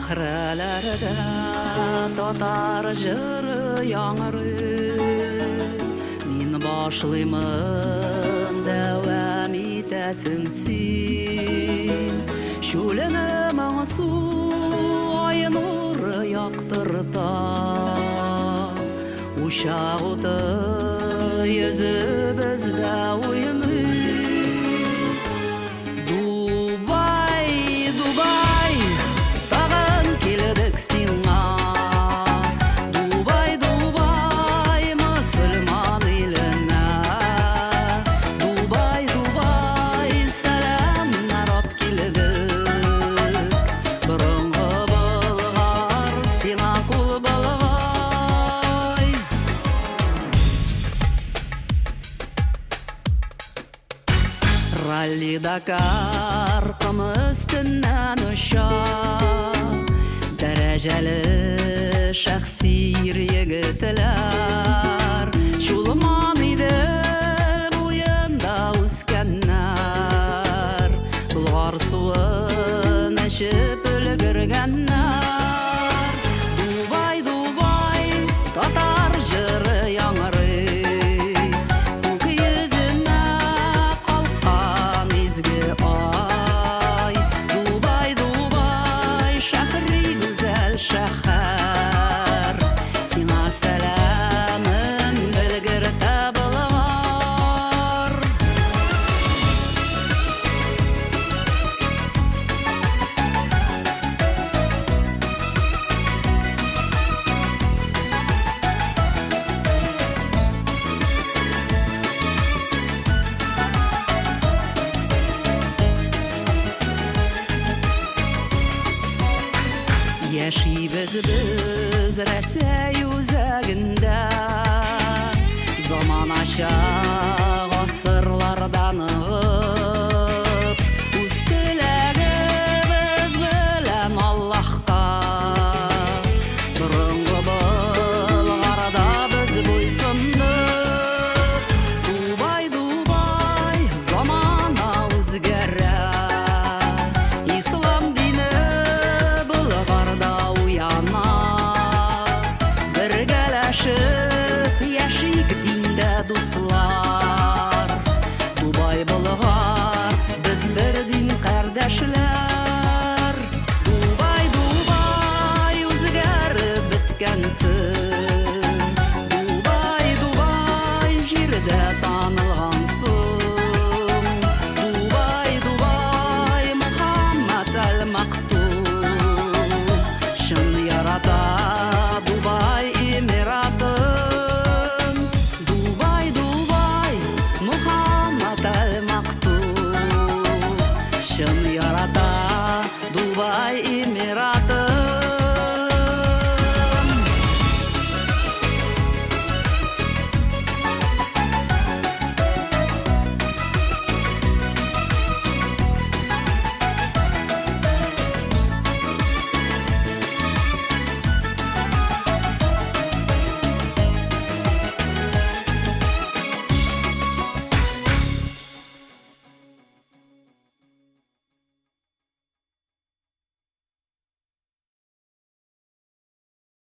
Сахраларда татар жыры яңыры, мин башлыймын дәвам итәсең син. Шүлене моңсу ай нуры яктырта, ушак уты йөзебездә уйный. Ралли Дакар кым өстеннән ұша, дәрәҗәле шәхси егетләр, шулман Идел буенда үскәннәр, Болгар суын эчеп өлгергәннәр. Дубай, Дубай, татар җыры яңгырый, Яшибез без Рәсәй үзәгендә, заман аша